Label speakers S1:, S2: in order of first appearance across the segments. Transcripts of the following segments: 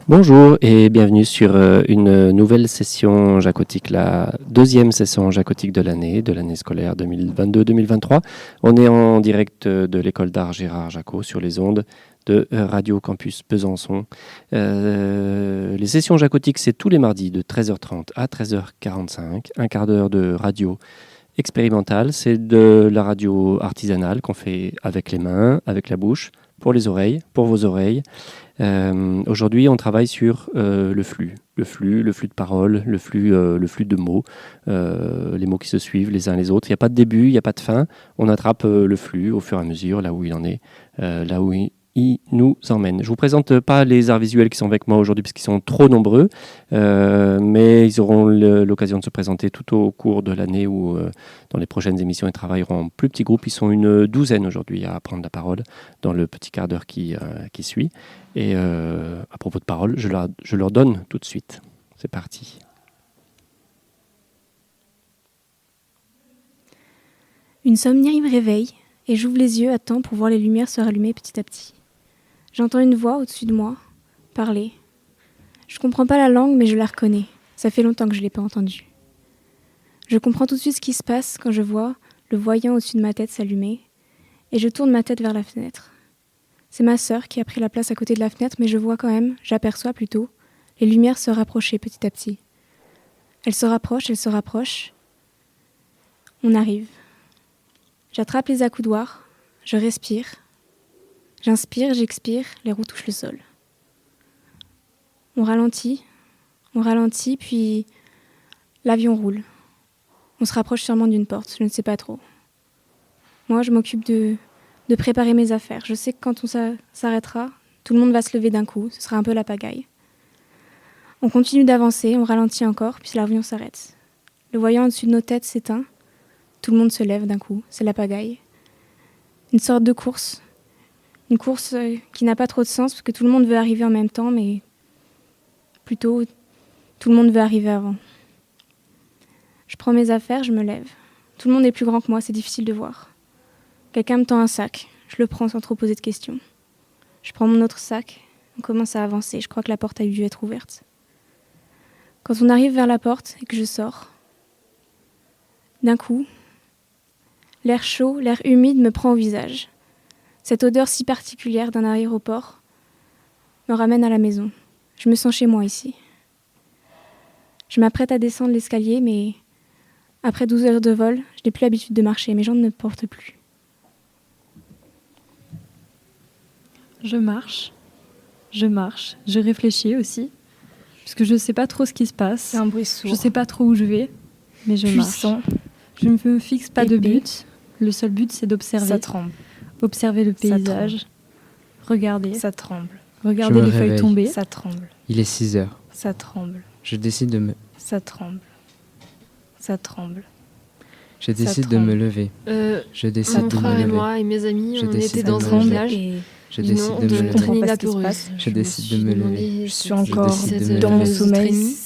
S1: Bonjour et bienvenue sur une nouvelle session jacotique, la deuxième session jacotique de l'année scolaire 2022-2023. On est en direct de l'école d'art Gérard Jacot sur les ondes de Radio Campus Besançon. Les sessions jacotiques, c'est tous les mardis de 13h30 à 13h45, un quart d'heure de radio expérimentale. C'est de la radio artisanale qu'on fait avec les mains, avec la bouche, pour les oreilles, pour vos oreilles. Aujourd'hui, on travaille sur le flux de paroles, le flux de mots, les mots qui se suivent les uns les autres. Il n'y a pas de début, il n'y a pas de fin. On attrape le flux au fur et à mesure, là où il en est, là où il nous emmène. Je ne vous présente pas les arts visuels qui sont avec moi aujourd'hui parce qu'ils sont trop nombreux, mais ils auront l'occasion de se présenter tout au cours de l'année ou dans les prochaines émissions. Ils travailleront en plus petits groupes. Ils sont une douzaine aujourd'hui à prendre la parole dans le petit quart d'heure qui suit. Et à propos de parole, je leur donne tout de suite. C'est parti.
S2: Une somnille me réveille et j'ouvre les yeux à temps pour voir les lumières se rallumer petit à petit. J'entends une voix au-dessus de moi, parler. Je comprends pas la langue, mais je la reconnais. Ça fait longtemps que je l'ai pas entendue. Je comprends tout de suite ce qui se passe quand je vois le voyant au-dessus de ma tête s'allumer, et je tourne ma tête vers la fenêtre. C'est ma sœur qui a pris la place à côté de la fenêtre, mais j'aperçois plutôt, les lumières se rapprocher petit à petit. Elles se rapprochent. On arrive. J'attrape les accoudoirs, je respire. J'inspire, j'expire, les roues touchent le sol. On ralentit, puis l'avion roule. On se rapproche sûrement d'une porte, je ne sais pas trop. Moi, je m'occupe de préparer mes affaires. Je sais que quand on s'arrêtera, tout le monde va se lever d'un coup, ce sera un peu la pagaille. On continue d'avancer, on ralentit encore, puis l'avion s'arrête. Le voyant au-dessus de nos têtes s'éteint, tout le monde se lève d'un coup, c'est la pagaille. Une sorte de course. Une course qui n'a pas trop de sens, parce que tout le monde veut arriver en même temps, mais plutôt, tout le monde veut arriver avant. Je prends mes affaires, je me lève. Tout le monde est plus grand que moi, c'est difficile de voir. Quelqu'un me tend un sac, je le prends sans trop poser de questions. Je prends mon autre sac, on commence à avancer, je crois que la porte a dû être ouverte. Quand on arrive vers la porte et que je sors, d'un coup, l'air chaud, l'air humide me prend au visage. Cette odeur si particulière d'un aéroport me ramène à la maison. Je me sens chez moi ici. Je m'apprête à descendre l'escalier, mais après 12 heures de vol, je n'ai plus l'habitude de marcher. Mes jambes ne me portent plus.
S3: Je marche, je réfléchis aussi, parce que je ne sais pas trop ce qui se passe.
S4: C'est un bruit sourd.
S3: Je ne sais pas trop où je vais, mais je
S4: puissant.
S3: marche. Je ne me fixe pas de but. Le seul but, c'est d'observer.
S4: Ça tremble.
S3: Observer le paysage. Regarder.
S4: Ça tremble.
S3: Regarder les feuilles tomber.
S4: Ça tremble.
S5: Il est 6 heures.
S4: Ça tremble.
S5: Je décide de me...
S4: Ça tremble. Ça tremble.
S5: Je décide de me lever. Je décide
S6: mon
S5: de me
S6: frère et
S5: lever.
S6: moi et mes amis,
S5: Je
S6: on
S5: décide
S6: était
S5: de
S6: dans
S5: me
S6: un
S5: lever.
S6: village.
S5: Je décide de me lever. Je décide de me lever.
S4: Je suis encore
S5: décide de me
S4: dans mon
S5: lever.
S4: sommeil.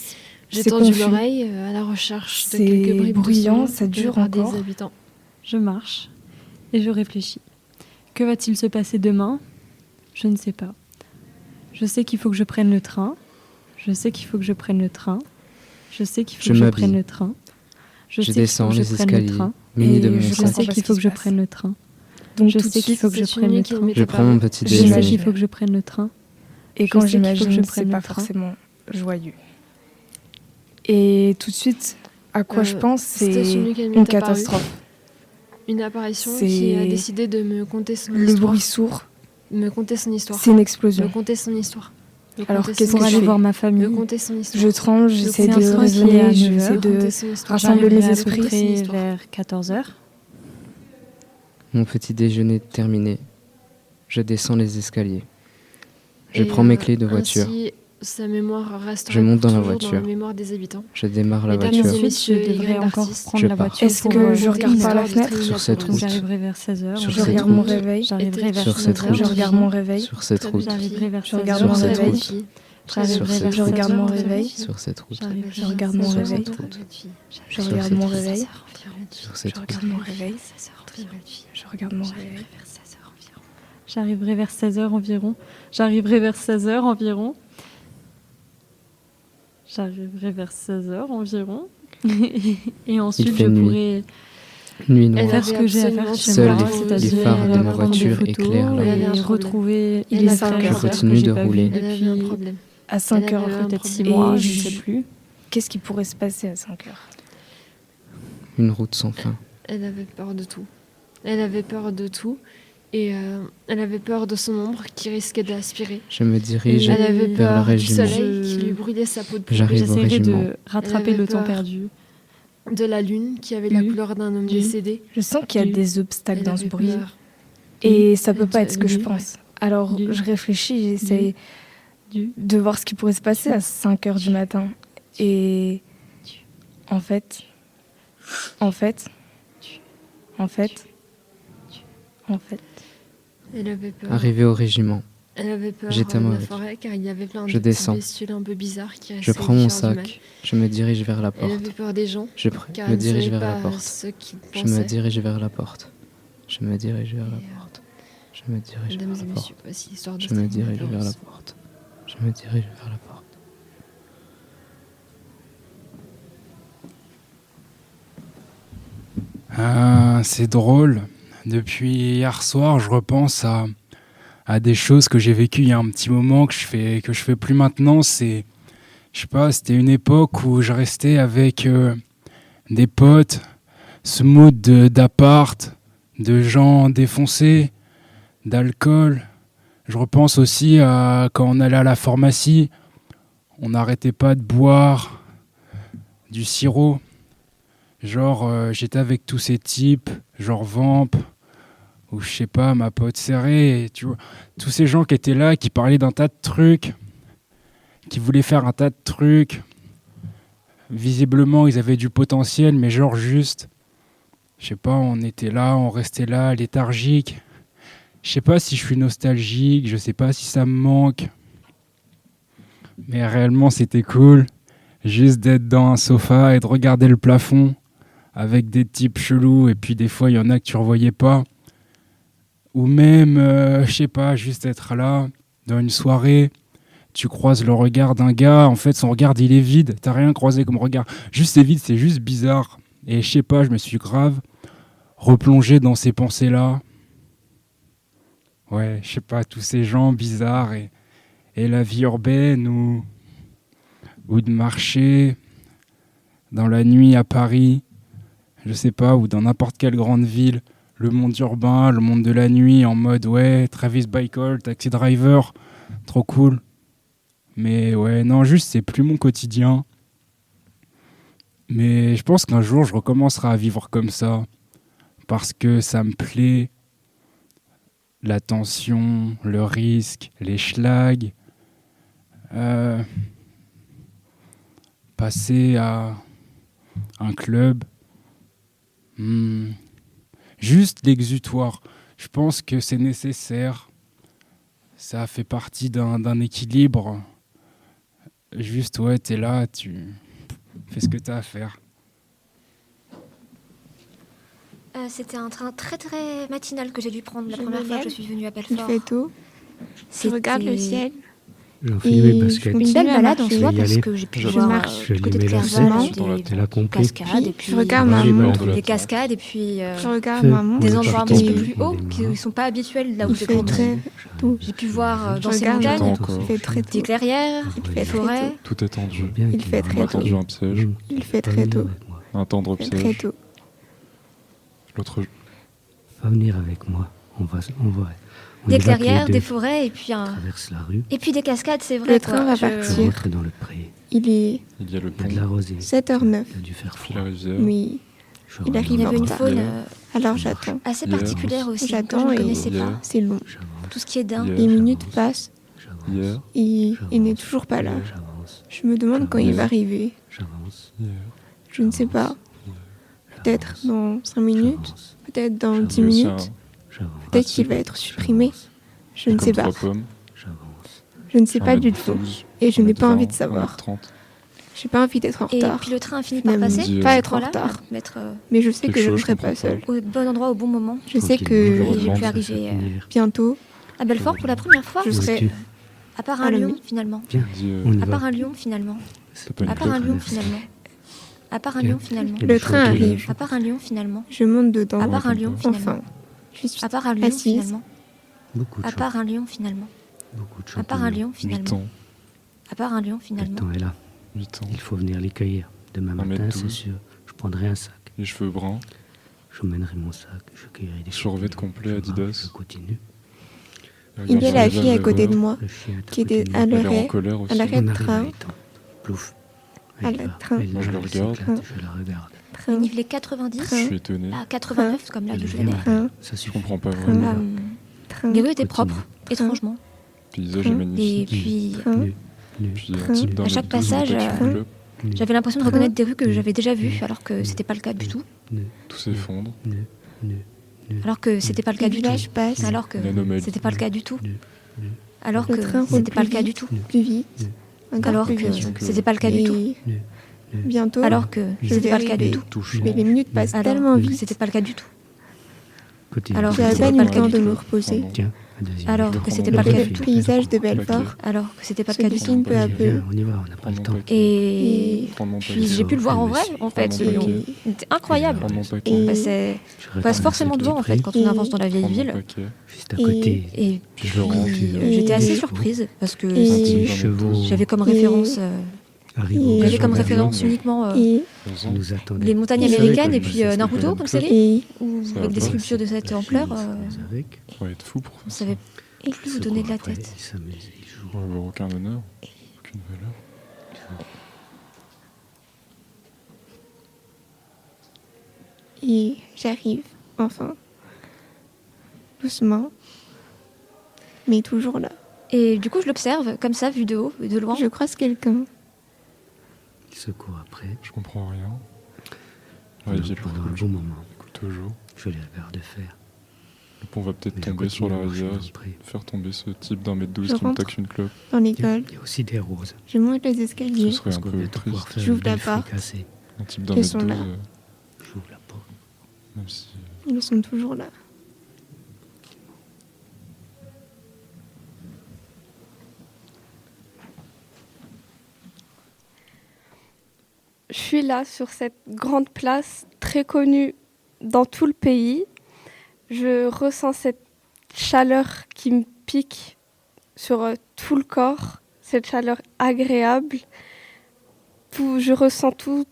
S6: J'ai
S4: C'est
S6: tendu
S4: confus.
S6: l'oreille à la recherche de
S4: C'est
S6: quelques bribes
S4: bruyant,
S6: de son
S4: ça dure
S6: par des
S4: encore.
S6: habitants.
S3: Je marche et je réfléchis. Que va-t-il se passer demain ? Je ne sais pas. Je sais qu'il faut que je prenne le train. Je sais qu'il faut que je prenne le train. Je sais qu'il faut
S5: Je
S3: que je
S5: m'habille.
S3: prenne le train.
S5: Je
S3: sais qu'il
S5: descends
S3: faut que
S5: les
S3: je prenne le
S5: escaliers,
S3: train.
S5: muni de
S4: Et
S5: mon
S4: je
S3: Je
S5: sac.
S3: sais qu'il faut que je prenne le train.
S4: Donc
S3: Je
S4: tout de
S3: sais qu'il
S4: suite,
S3: faut que je prenne le train.
S5: Je prends mon petit
S3: Je sais
S4: J'imagine.
S3: qu'il
S5: déjeuner.
S3: faut que je prenne le train.
S4: et
S3: je
S4: quand
S3: sais qu'il faut que
S4: j'imagine,
S3: je
S4: c'est
S3: prenne
S4: pas
S3: le train.
S4: forcément joyeux. Et tout de suite, à quoi je pense, c'est
S6: celui qui m'est
S4: une
S6: apparu.
S4: catastrophe.
S6: Une apparition
S4: C'est
S6: qui a décidé de me conter son
S4: Le
S6: histoire.
S4: bruit sourd,
S6: Me conter son histoire.
S4: c'est une
S6: Me
S4: explosion.
S6: conter son histoire. Me
S4: Alors,
S6: conter
S4: qu'est-ce
S6: son
S4: que
S3: Pour
S4: je
S3: aller
S4: fais
S3: voir ma
S6: Me
S3: famille.
S6: conter son histoire.
S4: Je tremble, j'essaie
S3: C'est un
S4: de
S3: train qui est à
S4: raisonner,
S3: 9
S4: j'essaie
S3: heures.
S4: de
S6: Son histoire.
S4: rassembler
S3: J'arriverai
S4: mes
S3: à
S4: esprits.
S3: peu près
S6: Histoire.
S3: vers 14h.
S5: Mon petit déjeuner terminé. Je descends les escaliers. Je
S6: Et,
S5: prends mes clés de voiture.
S6: Ainsi, sa mémoire restera
S5: Je monte dans la
S6: toujours
S5: voiture.
S6: dans la mémoire des habitants.
S5: Je démarre la
S6: Mesdames
S5: voiture.
S6: et messieurs,
S3: Ensuite, je devrais
S6: Irène
S3: encore
S6: d'artiste.
S3: prendre
S5: Je
S3: la
S5: pars.
S3: voiture.
S4: Est-ce
S3: pour,
S4: que je regarde par la
S6: l'histoire de
S4: fenêtre
S5: Sur cette
S6: Trinidad
S5: route.
S3: J'arriverai vers 16h.
S5: Sur
S4: Je
S5: cette
S4: regarde
S5: route.
S4: mon réveil.
S3: J'arriverai vers
S5: Sur cette
S3: 16h.
S5: route.
S4: Je regarde mon réveil.
S5: Sur cette
S6: Très
S5: route.
S6: bien.
S3: J'arriverai vers
S4: Je regarde
S3: 16h.
S4: mon
S5: Sur cette
S4: réveil.
S5: route.
S3: J'arriverai
S5: Sur
S3: vers
S5: cette
S4: Je regarde
S3: 16h.
S4: mon réveil.
S5: Sur cette route.
S3: J'arriverai
S4: Je
S3: vers
S4: regarde mon
S3: 16h.
S4: réveil. Je regarde mon réveil.
S5: Sur cette
S4: Je
S5: route.
S4: regarde mon réveil. Je regarde mon réveil.
S3: J'arriverai vers 16h environ. J'arriverai vers 16h environ. J'arriverai vers 16h environ. Et ensuite,
S5: fait
S3: je
S5: nuit.
S3: pourrai
S5: Nuit
S6: Elle
S5: noire.
S3: faire ce
S6: avait
S3: que j'ai à faire
S6: absolument
S3: chez
S5: Seuls
S3: moi,
S5: les
S3: c'est-à-dire
S5: phares de ma
S3: prendre des
S5: voiture
S3: photos
S5: éclairent la
S6: Elle avait
S3: et
S6: un problème.
S3: retrouver
S4: Il
S3: les
S4: est
S3: frères
S4: 5
S3: et
S4: heures.
S3: sœurs que
S5: continue
S3: j'ai
S5: de
S3: pas vus
S5: rouler.
S6: Elle avait un
S3: depuis
S6: problème.
S4: À 5
S6: Elle
S4: heures,
S6: avait un
S3: peut-être 6
S6: problème.
S3: mois,
S4: Et
S3: je ne sais plus.
S4: qu'est-ce qui pourrait se passer à 5 heures?
S5: Une route sans fin.
S6: Elle avait peur de tout. Elle avait peur de tout. Et elle avait peur de son ombre qui risquait d'aspirer.
S5: Je me dirige
S6: Elle avait
S5: vers le
S6: peur du
S5: régiment.
S6: soleil qui lui brûlait sa peau de poule.
S5: J'arrive au
S3: J'essaierai
S5: régiment.
S3: de rattraper
S6: Elle avait
S3: le temps
S6: peur.
S3: perdu.
S6: De la lune qui avait la
S3: Oui.
S6: couleur d'un homme
S3: Oui.
S6: décédé.
S4: Je sens qu'il y a
S3: Oui.
S4: des obstacles
S6: Elle
S4: dans ce
S6: avait
S4: bruit.
S6: peur.
S4: Et ça peut pas être ce que je
S3: Oui.
S4: pense. Alors,
S3: Oui.
S4: je réfléchis, j'essaye
S3: Du-
S4: de voir ce qui pourrait se passer à 5 heures du matin. Et en fait,
S6: Elle avait peur.
S5: Arrivé au régiment,
S6: Elle avait peur
S5: J'étais
S6: de la
S5: mauvais.
S6: forêt car il y avait plein de
S5: Je
S6: petits
S5: descends.
S6: bestioles un peu bizarres qui
S5: je
S6: essayaient
S5: prends
S6: de
S5: mon
S6: faire du mal.
S5: sac, je me dirige vers la
S6: Elle
S5: porte.
S6: avait peur des gens
S5: Je
S6: car
S5: me
S6: elle ne
S5: dirige
S6: savait
S5: vers la
S6: pas
S5: porte.
S6: ce qu'ils
S5: Je me
S6: pensaient.
S5: dirige vers la porte. Je me dirige vers la
S6: Et,
S5: porte. Je me dirige
S6: Mesdames
S5: vers
S6: et
S5: la
S6: messieurs,
S5: porte.
S6: voici l'histoire de
S5: Je me
S6: Stéphane
S5: dirige vers la
S6: Lapérouse.
S5: porte. Je me dirige vers la porte.
S7: C'est drôle. Depuis hier soir, je repense à des choses que j'ai vécues il y a un petit moment que je fais plus maintenant. Je sais pas, c'était une époque où je restais avec des potes, ce mood d'appart, de gens défoncés, d'alcool. Je repense aussi à quand on allait à la pharmacie, on n'arrêtait pas de boire du sirop. Genre, j'étais avec tous ces types, genre Vamp, ou je sais pas, ma pote serrée, et tu vois, tous ces gens qui étaient là, qui parlaient d'un tas de trucs, qui voulaient faire un tas de trucs. Visiblement, ils avaient du potentiel, mais genre juste, je sais pas, on était là, on restait là, léthargique. Je sais pas si je suis nostalgique, je sais pas si ça me manque. Mais réellement, c'était cool. Juste d'être dans un sofa et de regarder le plafond avec des types chelous, et puis des fois, il y en a que tu revoyais pas. Ou même, je sais pas, juste être là, dans une soirée, tu croises le regard d'un gars, en fait, son regard, il est vide, t'as rien croisé comme regard. Juste, c'est vide, c'est juste bizarre. Et je sais pas, je me suis grave replongé dans ces pensées-là. Ouais, je sais pas, tous ces gens bizarres et la vie urbaine ou de marcher dans la nuit à Paris, je sais pas, ou dans n'importe quelle grande ville, le monde urbain, le monde de la nuit, en mode ouais, Travis Bickle, Taxi Driver, trop cool. Mais ouais, non, juste c'est plus mon quotidien. Mais je pense qu'un jour je recommencerai à vivre comme ça, parce que ça me plaît. La tension, le risque, les schlags. Passer à un club. Juste l'exutoire. Je pense que c'est nécessaire. Ça fait partie d'un équilibre. Juste, ouais, t'es là, tu fais ce que t'as à faire.
S8: C'était un train très très matinal que j'ai dû prendre la
S2: Je
S8: première
S2: me
S8: fois que
S2: lève,
S8: je suis venue à
S2: Il
S8: Belfort.
S2: fait tôt. Je regarde le ciel.
S9: J'enfile mes
S2: Et
S9: baskets.
S2: je
S8: Une belle
S2: à
S8: balade en
S2: marcher.
S8: soi
S9: Je vais y
S8: parce
S9: aller.
S8: que j'ai pu
S2: Je
S8: voir
S2: marche.
S8: du côté de
S9: Je vais
S8: Clerval
S9: allumer
S8: des
S9: la complet.
S8: cascades et
S2: Puis,
S8: puis
S2: je regarde
S9: Dans
S2: ma
S9: les
S2: montre.
S9: bords.
S8: des cascades et puis
S2: Je regarde
S9: Feu.
S2: ma montre.
S8: des
S9: On
S8: endroits un
S9: attend
S8: petit peu
S9: que
S8: plus
S9: on
S8: hauts
S9: démarre.
S8: qui ne sont pas habituels là où
S2: Il
S8: je
S2: fait
S8: grandis.
S2: très tôt.
S8: J'ai pu voir dans
S2: Je
S8: ces
S2: regarde ma
S8: montagnes
S2: montre. Il fait très
S8: des
S2: tôt.
S8: clairières,
S2: Il
S8: des
S2: fait très
S8: forêts.
S2: tôt.
S10: Tout est tendu.
S2: Il fait très
S10: On a
S2: tôt.
S10: tendu un piège,
S2: Il fait très tôt.
S10: un tendre
S2: Il fait très
S10: piège.
S2: tôt.
S10: L'autre,
S9: Va venir avec moi. On
S8: Des
S9: y va tous les
S8: clairières,
S9: deux.
S8: des forêts et puis
S9: On traverse la rue.
S8: et puis des cascades, c'est vrai.
S2: Le train va
S9: Je
S2: partir.
S9: rentre dans le pré.
S2: Il est
S10: il y a le
S9: Il y a
S10: pont,
S9: de la rosée.
S2: 7h09.
S9: Il a dû faire
S10: puis
S9: froid.
S10: la rivière.
S2: Oui.
S9: Je
S2: Il
S9: rentre
S2: arrive
S8: Il y
S9: dans
S8: avait
S9: le
S8: une
S2: en
S9: pré.
S2: retard.
S8: faune
S2: Alors j'attends.
S8: assez
S10: Hier.
S8: particulière aussi que je
S2: J'attends
S8: ne
S2: et
S8: connaissais
S10: hier.
S8: pas.
S2: c'est long.
S9: J'avance.
S8: Tout ce qui est daim.
S10: Hier.
S2: Les minutes passent.
S9: J'avance.
S10: Hier,
S2: Et il n'est toujours pas là.
S9: J'avance.
S2: Je me demande quand il va arriver.
S9: J'avance.
S10: hier.
S2: Je ne sais pas. Peut-être dans 5 minutes.
S9: J'avance.
S2: Peut-être dans 10
S10: Il y a aussi
S2: minutes.
S9: J'avance.
S2: Peut-être qu'il va être supprimé. Je ne
S10: comme
S2: sais pas.
S10: 3 pommes,
S9: J'avance.
S2: Je ne sais pas
S10: 1
S2: du
S10: mètre
S2: tout.
S10: 12,
S2: Et je
S10: 1
S2: n'ai
S10: mètre
S2: pas envie
S10: 20,
S2: de savoir.
S10: 1 mètre 30.
S2: J'ai pas envie d'être en
S8: Et
S2: retard.
S8: puis le train a fini par
S2: Finalement.
S8: passer.
S2: Pas être en
S8: Voilà,
S2: retard.
S8: mettre
S2: Mais je sais que
S10: Quelque
S2: je ne
S10: chose,
S2: serai
S10: je
S2: pas
S10: comprends
S2: seule.
S8: au bon endroit au bon moment.
S2: Je sais
S9: Tranquillement,
S2: que
S8: j'ai pu
S9: j'avance.
S8: arriver,
S2: bientôt,
S8: À Belfort pour la première fois.
S2: je
S9: Où
S2: serai
S9: es-tu
S8: À part
S2: à
S8: un
S2: la
S8: lion
S2: nuit.
S8: finalement.
S9: Viens,
S10: Dis,
S9: on y
S8: À part
S9: va.
S8: un lion finalement.
S10: T'as pas une
S8: À part un
S10: clope
S8: lion, finalement. À part un lion, finalement.
S2: Le train arrive.
S8: À part un lion, finalement.
S2: Je monte dedans.
S8: À part un lion, finalement.
S2: Enfin, je suis
S8: À part un lion,
S2: assise.
S8: finalement.
S9: Beaucoup de
S8: À
S9: choses.
S8: part un lion, finalement.
S9: Beaucoup de
S8: À part un
S9: champignons.
S8: lion,
S10: 8
S8: finalement.
S10: ans.
S8: À part un lion,
S9: Le
S8: finalement.
S9: temps est là.
S10: 8 ans.
S9: Il faut venir les cueillir. Demain matin,
S10: 1m12.
S9: c'est sûr. Je prendrai un sac.
S10: Les cheveux bruns.
S9: J'emmènerai mon sac. Je cueillerai des
S10: Survêt
S9: champignons.
S10: complet
S9: Je
S10: Adidas.
S9: marche, je continue.
S2: Il y a la fille à côté de
S10: moi.
S2: moi
S9: Le chien est
S2: qui était
S9: côté
S2: à
S9: de nous.
S10: Elle est en
S2: l'arrêt.
S10: colère aussi.
S2: à l'arrêt
S9: On
S2: de
S9: arrive à
S2: train.
S9: l'étang. Plouf.
S2: À
S9: Elle
S2: la
S9: va.
S2: train.
S9: Elle
S10: Moi, je le
S9: nage,
S10: regarde.
S9: s'éclate, je la regarde.
S8: Il nivelait 90
S10: Je suis étonné.
S8: à 89, comme la
S9: Elle
S8: du
S9: est
S8: Genève.
S9: vraiment-
S2: Train.
S9: Ça
S10: Je
S9: suffit.
S10: comprends pas
S2: Train.
S10: vraiment.
S2: Train.
S8: Les rues étaient
S9: Continue.
S8: propres, étrangement.
S10: Le paysage est
S2: Et
S8: Et
S10: magnifique.
S8: puis,
S2: Train.
S9: Nu, nu,
S10: Puis un
S2: Train.
S10: type d'un
S8: À chaque
S10: mètre 12 en
S8: passage,
S10: voiture
S2: Train.
S10: clope.
S9: nu,
S8: j'avais l'impression de
S2: Train.
S8: reconnaître des rues que j'avais déjà vues, alors que c'était pas le cas du tout.
S9: nu,
S10: Tout s'effondre.
S9: nu, nu, nu.
S8: Alors que c'était pas le cas
S2: Le
S8: du tout.
S2: village passe
S8: Alors que
S10: L'anomalie.
S8: c'était pas le cas du tout.
S9: Nu, nu,
S8: Alors
S2: Le
S8: que
S2: train roule
S8: c'était pas le
S2: plus
S8: cas du
S2: vite.
S8: tout.
S2: plus vite. Encore
S8: Alors
S2: plus
S8: que
S2: vite.
S8: c'était pas le cas du tout.
S2: Et
S9: nu, nu.
S2: bientôt,
S8: Alors que
S2: je
S8: c'était
S2: vais
S8: pas le cas du
S2: arriver.
S8: tout.
S10: Touchant.
S2: Mais les minutes passent
S8: Alors
S2: tellement
S8: que
S2: vite.
S8: c'était pas le cas du tout.
S9: Continue.
S8: Alors
S2: J'ai à
S8: c'était
S2: peine
S8: pas
S2: eu
S8: le
S2: le
S8: cas
S2: temps
S8: du
S2: de
S8: tout.
S2: me reposer.
S9: Tiens, un deuxième.
S8: Alors
S10: Je
S8: que
S10: prends
S8: c'était
S10: mon
S8: pas le cas
S2: Le
S8: du tout.
S2: paysage de
S10: Paquet.
S2: Belfort
S8: Alors que c'était pas le
S2: se
S8: cas du tout.
S2: dessine peu à peu.
S9: Viens, on y va, on n'a pas le
S10: Prends
S9: temps.
S10: mon paquet.
S8: Et
S10: Prends mon
S8: puis
S10: paquet.
S8: j'ai pu le voir en vrai, en fait,
S10: Prends
S8: ce
S10: mon
S8: lion.
S10: paquet.
S8: C'était incroyable.
S10: Prends mon
S8: On
S10: paquet.
S8: passait, on passe forcément devant, en fait, quand on avance dans la vieille
S10: Prends mon
S8: ville.
S10: paquet.
S9: Juste à
S2: Et-
S9: côté.
S8: Et puis
S10: Je le rentre.
S8: j'étais assez
S2: Et-
S8: surprise parce que
S2: Et-
S9: Les chevaux
S8: j'avais comme
S2: Et-
S8: référence,
S9: arrivent
S2: Et-
S9: au
S8: j'avais comme
S9: ballon
S8: référence
S9: d'avion,
S8: uniquement
S2: Et,
S10: Deux ans.
S9: nous attendaient.
S8: les montagnes
S2: Ils
S8: américaines
S10: savaient
S8: et
S10: que
S8: puis
S10: je faisais
S8: Naruto
S10: quelque
S8: comme
S10: chose.
S8: série,
S2: et
S8: ou
S10: Ça
S8: avec
S10: va
S8: des
S10: pas.
S8: sculptures de cette
S9: La
S8: ampleur,
S9: fille s'amuse avec.
S10: Faut être fou pour
S8: on
S10: faire ça.
S8: savait plus vous donner de la tête.
S9: Ils s'amusent, ils jouent.
S10: Faut avoir aucun honneur. Aucune valeur.
S2: j'arrive, enfin. Doucement. Mais toujours là.
S8: Et du coup, je l'observe comme ça, vu de haut, de loin.
S2: Je croise quelqu'un.
S9: Ils se courent après.
S10: Je comprends rien. Ouais,
S9: Pendant
S10: j'ai
S9: pendant un
S10: le
S9: bon moment,
S10: Écoute toujours.
S9: je les regarde faire.
S10: Le pont va peut-être
S9: Mais je
S10: tomber sur la
S9: continue à marcher
S10: rivière.
S9: dans le pré.
S10: Faire tomber ce type d'un mètre 12
S2: Je
S10: qui me
S2: rentre.
S10: taxe une clope.
S2: Dans
S9: Il y a-
S2: l'école,
S9: il y a aussi des roses.
S2: je monte les
S10: Ce
S2: escaliers.
S10: serait
S9: Parce
S10: un
S9: qu'on
S10: peu
S9: va pouvoir
S10: triste.
S9: faire
S2: J'ouvre
S9: une
S2: la
S9: belle
S2: porte.
S9: fricassée.
S10: Un type d'un
S2: Ils
S10: mètre
S2: sont
S10: 12,
S2: là.
S9: J'ouvre la porte.
S10: même si...
S2: Ils sont toujours là.
S11: Je suis là sur cette grande place très connue dans tout le pays. Je ressens cette chaleur qui me pique sur tout le corps, cette chaleur agréable. Je ressens toute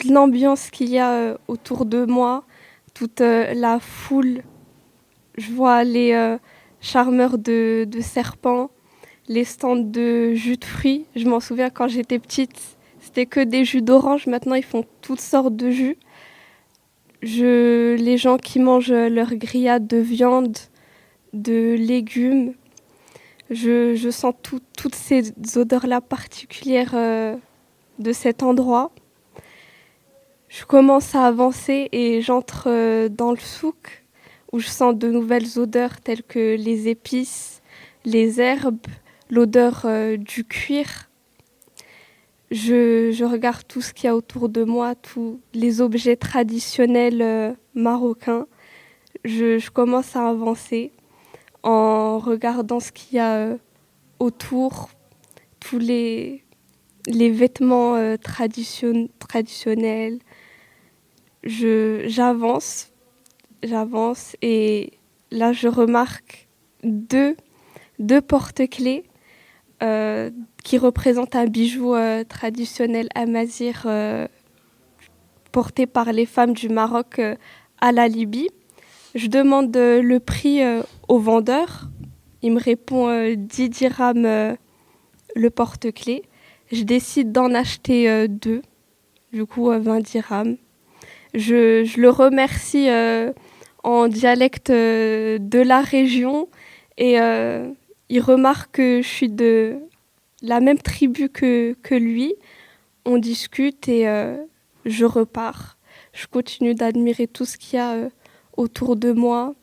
S11: l'ambiance qu'il y a autour de moi, toute la foule. Je vois les charmeurs de serpents, les stands de jus de fruits. Je m'en souviens quand j'étais petite, c'était que des jus d'orange. Maintenant, ils font toutes sortes de jus. Les gens qui mangent leur grillade de viande, de légumes. Je sens toutes ces odeurs-là particulières de cet endroit. Je commence à avancer et j'entre dans le souk où je sens de nouvelles odeurs telles que les épices, les herbes, l'odeur du cuir. Je regarde tout ce qu'il y a autour de moi, tous les objets traditionnels marocains. Je commence à avancer en regardant ce qu'il y a autour, tous les vêtements traditionnels. J'avance et là je remarque deux porte-clés qui représentent un bijou traditionnel amazigh porté par les femmes du Maroc à la Libye. Je demande le prix au vendeur. Il me répond 10 dirhams le porte-clés. Je décide d'en acheter 2, du coup 20 dirhams. Je le remercie en dialecte de la région et il remarque que je suis de la même tribu que lui. On discute et je repars. Je continue d'admirer tout ce qu'il y a autour de moi,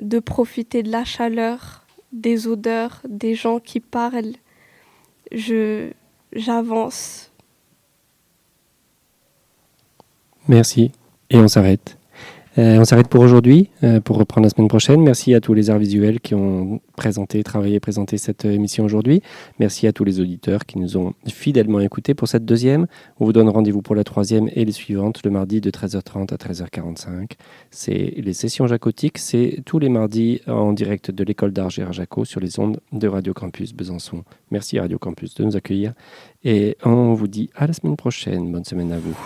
S11: de profiter de la chaleur, des odeurs, des gens qui parlent. J'avance.
S1: Merci. Et on s'arrête. On s'arrête pour aujourd'hui, pour reprendre la semaine prochaine. Merci à tous les arts visuels qui ont présenté cette émission aujourd'hui. Merci à tous les auditeurs qui nous ont fidèlement écoutés pour cette deuxième. On vous donne rendez-vous pour la troisième et les suivantes le mardi de 13h30 à 13h45. C'est les sessions jacotiques, c'est tous les mardis en direct de l'école d'art Gérard Jacot sur les ondes de Radio Campus Besançon. Merci Radio Campus de nous accueillir et on vous dit à la semaine prochaine. Bonne semaine à vous.